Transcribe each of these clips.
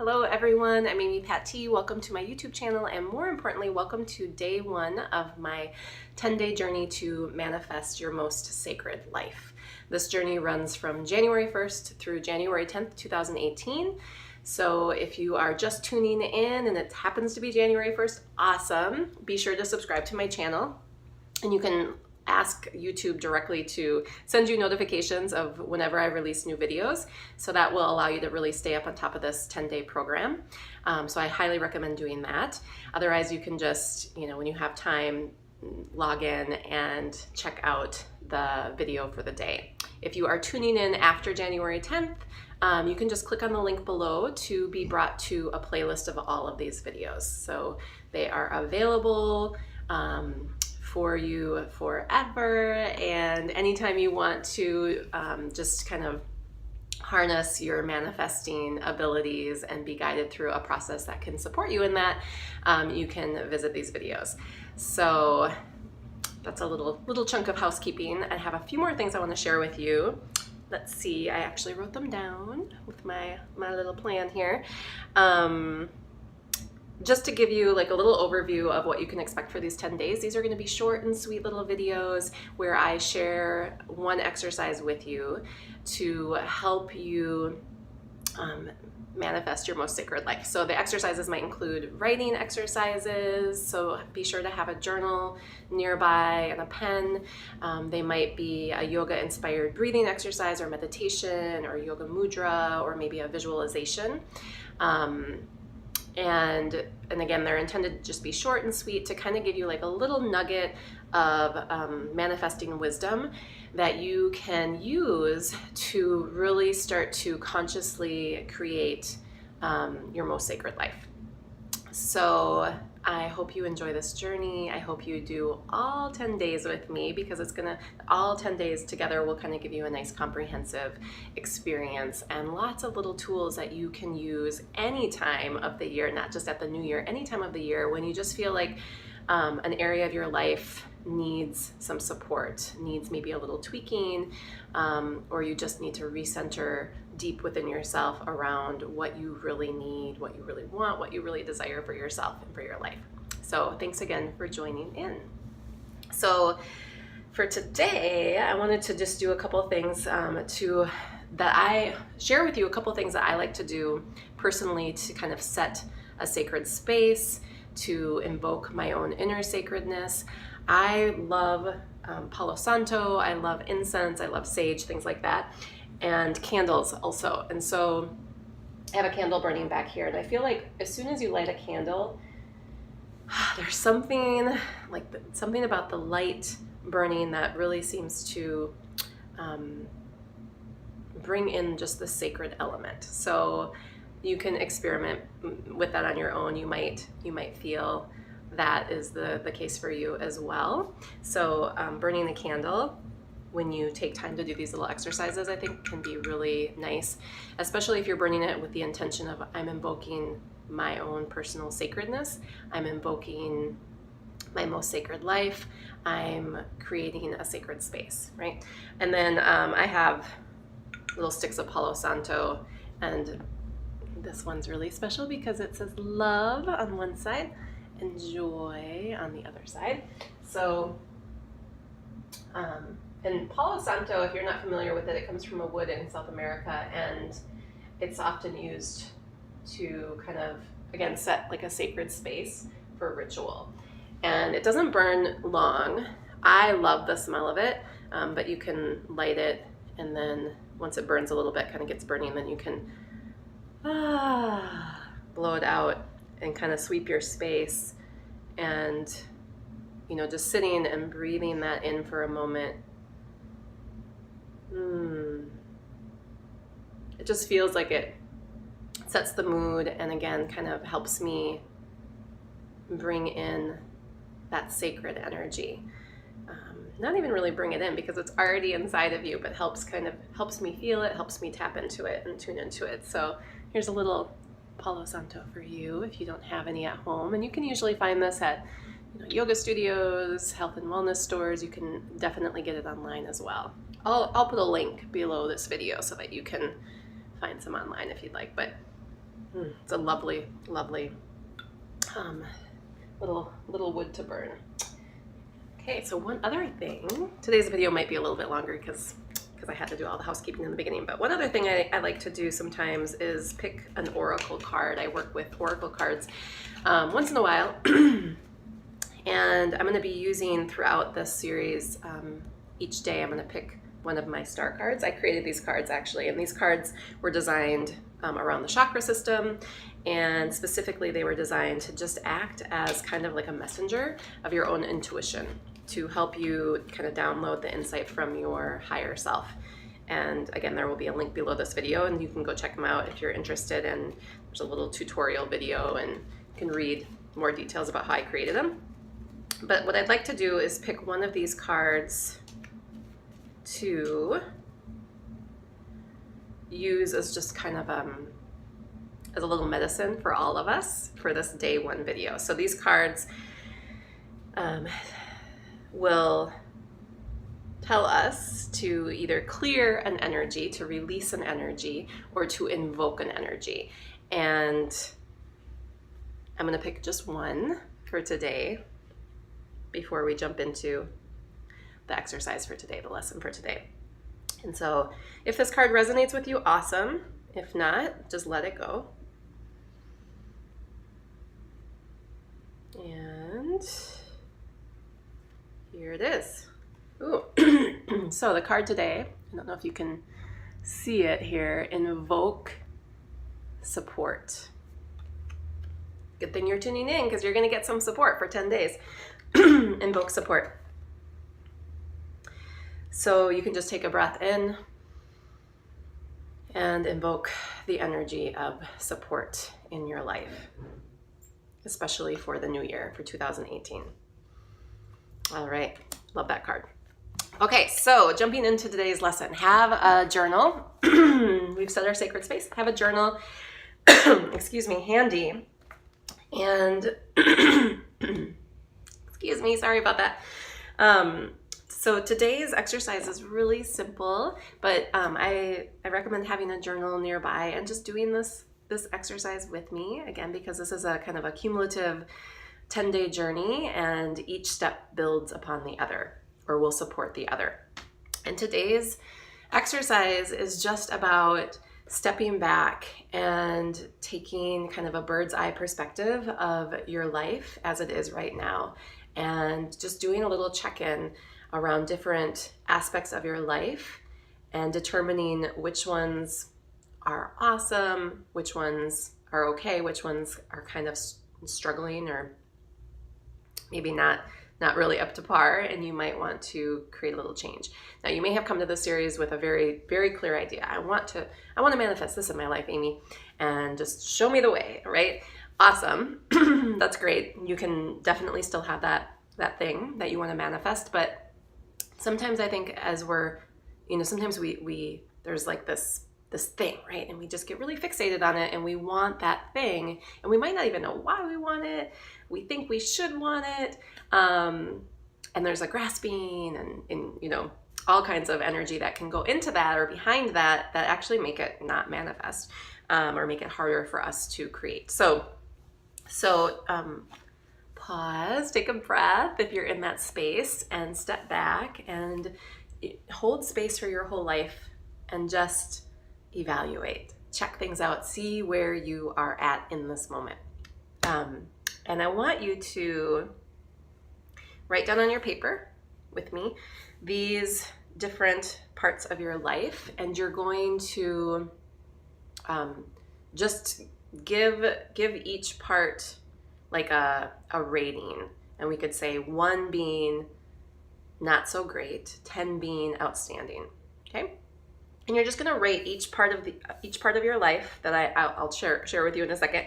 Hello everyone, I'm Amy Patee. Welcome to my YouTube channel, and more importantly, welcome to day one of my 10-day journey to manifest your most sacred life. This journey runs from January 1st through January 10th, 2018. So if you are just tuning in and it happens to be January 1st, awesome. Be sure to subscribe to my channel, and you can ask YouTube directly to send you notifications of whenever I release new videos. So that will allow you to really stay up on top of this 10-day program. So I highly recommend doing that. Otherwise, you can just, when you have time, log in and check out the video for the day. If you are tuning in after January 10th, you can just click on the link below to be brought to a playlist of all of these videos. So they are available for you forever, and anytime you want to just kind of harness your manifesting abilities and be guided through a process that can support you in that, you can visit these videos. So that's a little chunk of housekeeping. I have a few more things I want to share with you. Let's see, I actually wrote them down with my little plan here. Just to give you like a little overview of what you can expect for these 10 days, these are going to be short and sweet little videos where I share one exercise with you to help you manifest your most sacred life. So the exercises might include writing exercises, so be sure to have a journal nearby and a pen. They might be a yoga inspired breathing exercise or meditation or yoga mudra or maybe a visualization. And again, they're intended to just be short and sweet to kind of give you like a little nugget of manifesting wisdom that you can use to really start to consciously create your most sacred life. So I hope you enjoy this journey. I hope you do all 10 days with me, because all 10 days together will kind of give you a nice comprehensive experience and lots of little tools that you can use any time of the year, not just at the new year, any time of the year when you just feel like an area of your life needs some support, needs maybe a little tweaking, or you just need to recenter deep within yourself around what you really need, what you really want, what you really desire for yourself and for your life. So thanks again for joining in. So for today, I wanted to just do a couple things that I share with you, a couple things that I like to do personally to kind of set a sacred space, to invoke my own inner sacredness. I love Palo Santo, I love incense, I love sage, things like that, and candles also. And so I have a candle burning back here, and I feel like as soon as you light a candle, there's something about the light burning that really seems to bring in just the sacred element. So you can experiment with that on your own. You might feel that is the case for you as well. So burning a candle when you take time to do these little exercises, I think can be really nice, especially if you're burning it with the intention of, I'm invoking my own personal sacredness, I'm invoking my most sacred life, I'm creating a sacred space, right? And then I have little sticks of Palo Santo, and this one's really special because it says love on one side and joy on the other side. So, and Palo Santo, if you're not familiar with it, it comes from a wood in South America, and it's often used to kind of, again, set like a sacred space for ritual. And it doesn't burn long. I love the smell of it, but you can light it, and then once it burns a little bit, kind of gets burning, then you can blow it out and kind of sweep your space, and just sitting and breathing that in for a moment. It just feels like it sets the mood, and again kind of helps me bring in that sacred energy. Not even really bring it in because it's already inside of you, but helps me feel it, helps me tap into it and tune into it. So here's a little Palo Santo for you if you don't have any at home. And you can usually find this at yoga studios, health and wellness stores. You can definitely get it online as well. I'll put a link below this video so that you can find some online if you'd like. But It's a lovely, lovely little wood to burn. Okay, so one other thing, today's video might be a little bit longer because I had to do all the housekeeping in the beginning, but one other thing I like to do sometimes is pick an oracle card. I work with oracle cards once in a while, and I'm going to be using throughout this series, each day I'm going to pick one of my star cards. I created these cards actually, and these cards were designed around the chakra system, and specifically they were designed to just act as kind of like a messenger of your own intuition to help you kind of download the insight from your higher self. And again, there will be a link below this video and you can go check them out if you're interested, and there's a little tutorial video and you can read more details about how I created them. But what I'd like to do is pick one of these cards to use as just kind of as a little medicine for all of us for this day one video. So these cards will tell us to either clear an energy, to release an energy, or to invoke an energy. And I'm going to pick just one for today before we jump into the exercise for today, the lesson for today. And so if this card resonates with you, awesome. If not, just let it go. And here it is. Ooh. So the card today, I don't know if you can see it here, invoke support. Good thing you're tuning in because you're going to get some support for 10 days. Invoke support. So you can just take a breath in and invoke the energy of support in your life, especially for the new year, for 2018. All right, love that card. Okay, so jumping into today's lesson, have a journal. We've set our sacred space. Have a journal, excuse me, handy. And excuse me, sorry about that. So today's exercise is really simple, but I recommend having a journal nearby and just doing this exercise with me, again, because this is a kind of a cumulative 10-day journey, and each step builds upon the other, or will support the other. And today's exercise is just about stepping back and taking kind of a bird's eye perspective of your life as it is right now, and just doing a little check-in around different aspects of your life and determining which ones are awesome, which ones are okay, which ones are kind of struggling or maybe not really up to par, and you might want to create a little change. Now, you may have come to this series with a very, very clear idea. I want to manifest this in my life, Amy, and just show me the way, right? Awesome. That's great. You can definitely still have that thing that you want to manifest, but sometimes I think as we're, sometimes we there's like this thing, right? And we just get really fixated on it, and we want that thing, and we might not even know why we want it. We think we should want it. And there's a grasping and all kinds of energy that can go into that or behind that actually make it not manifest, or make it harder for us to create. So pause, take a breath if you're in that space, and step back and hold space for your whole life and just evaluate, check things out, see where you are at in this moment. And I want you to write down on your paper with me these different parts of your life, and you're going to just give each part like a rating. And we could say 1 being not so great, 10 being outstanding. Okay? And you're just going to rate each part of your life that I'll share with you in a second.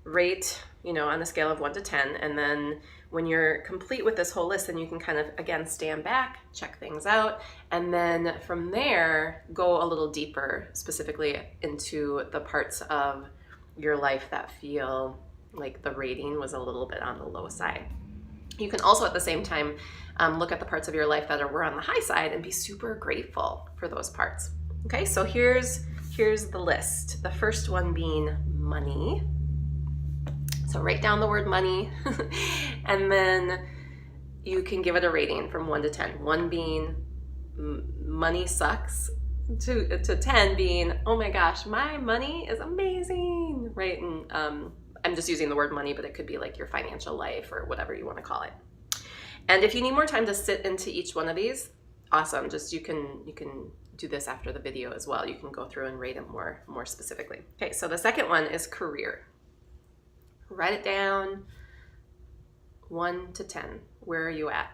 Rate, on a scale of 1 to 10, and then when you're complete with this whole list, then you can kind of again stand back, check things out, and then from there go a little deeper, specifically into the parts of your life that feel like the rating was a little bit on the low side. You can also at the same time look at the parts of your life that were on the high side and be super grateful for those parts. Okay, so here's here's the list. The first one being money. So write down the word money and then you can give it a rating from 1 to 10. 1 being money sucks, to 10 being, oh my gosh, my money is amazing, right? And I'm just using the word money, but it could be like your financial life or whatever you want to call it. And if you need more time to sit into each one of these, awesome. Just you can do this after the video as well. You can go through and rate them more specifically. Okay, so the second one is career. Write it down, 1 to 10. Where are you at?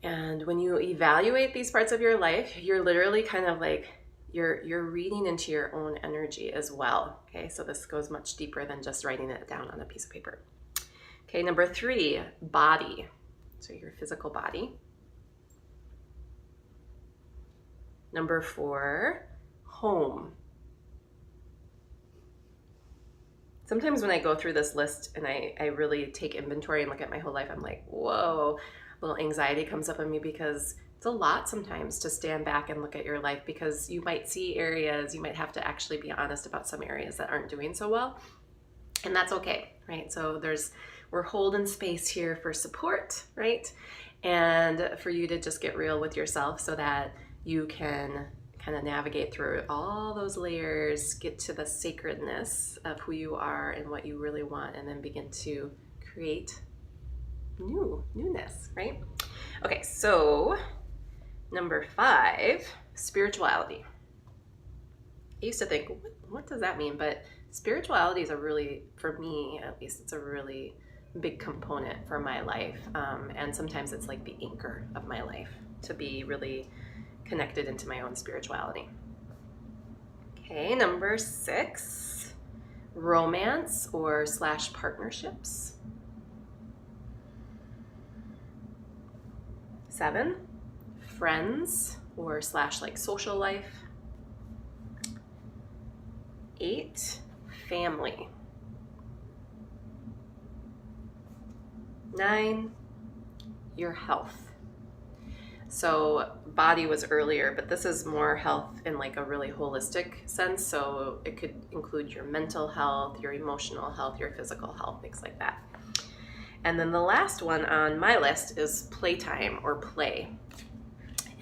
And when you evaluate these parts of your life, you're literally kind of like, you're reading into your own energy as well. Okay, so this goes much deeper than just writing it down on a piece of paper. Okay, number 3, body. So your physical body. Number 4, home. Sometimes when I go through this list and I really take inventory and look at my whole life, I'm like, whoa, a little anxiety comes up in me because it's a lot sometimes to stand back and look at your life, because you might see areas, you might have to actually be honest about some areas that aren't doing so well. And that's okay, right? So we're holding space here for support, right? And for you to just get real with yourself so that you can kind of navigate through all those layers, get to the sacredness of who you are and what you really want, and then begin to create newness, right? Okay, so number 5, spirituality. I used to think, what does that mean? But spirituality is for me at least, it's a really big component for my life. And sometimes it's like the anchor of my life, to be really connected into my own spirituality. Okay, number 6, romance or / partnerships. 7, friends or / like social life. 8, family. 9, your health. So body was earlier, but this is more health in like a really holistic sense. So it could include your mental health, your emotional health, your physical health, things like that. And then the last one on my list is playtime or play.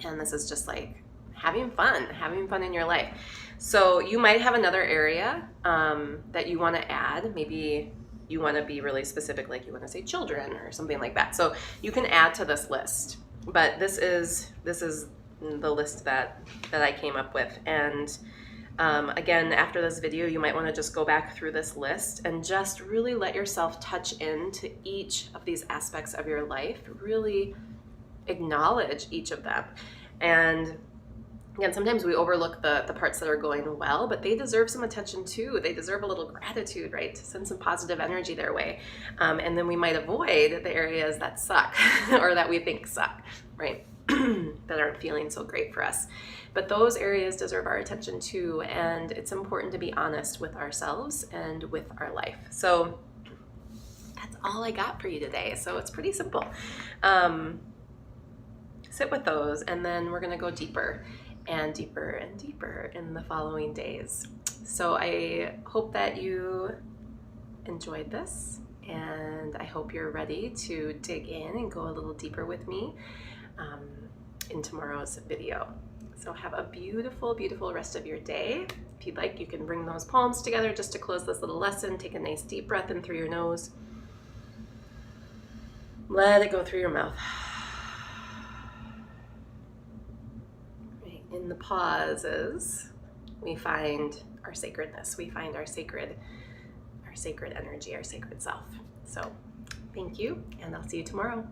And this is just like having fun in your life. So you might have another area that you want to add. Maybe you want to be really specific, like you want to say children or something like that. So you can add to this list. But this is the list that I came up with. And again, after this video, you might want to just go back through this list and just really let yourself touch into each of these aspects of your life. Really acknowledge each of them. And again, sometimes we overlook the parts that are going well, but they deserve some attention too. They deserve a little gratitude, right? To send some positive energy their way. And then we might avoid the areas that suck or that we think suck, right? That aren't feeling so great for us. But those areas deserve our attention too. And it's important to be honest with ourselves and with our life. So that's all I got for you today. So it's pretty simple. Sit with those, and then we're gonna go deeper and deeper and deeper in the following days. So I hope that you enjoyed this, and I hope you're ready to dig in and go a little deeper with me in tomorrow's video. So have a beautiful, beautiful rest of your day. If you'd like, you can bring those palms together just to close this little lesson. Take a nice deep breath in through your nose. Let it go through your mouth. In the pauses, we find our sacredness. We find our sacred energy, our sacred self. So thank you, and I'll see you tomorrow.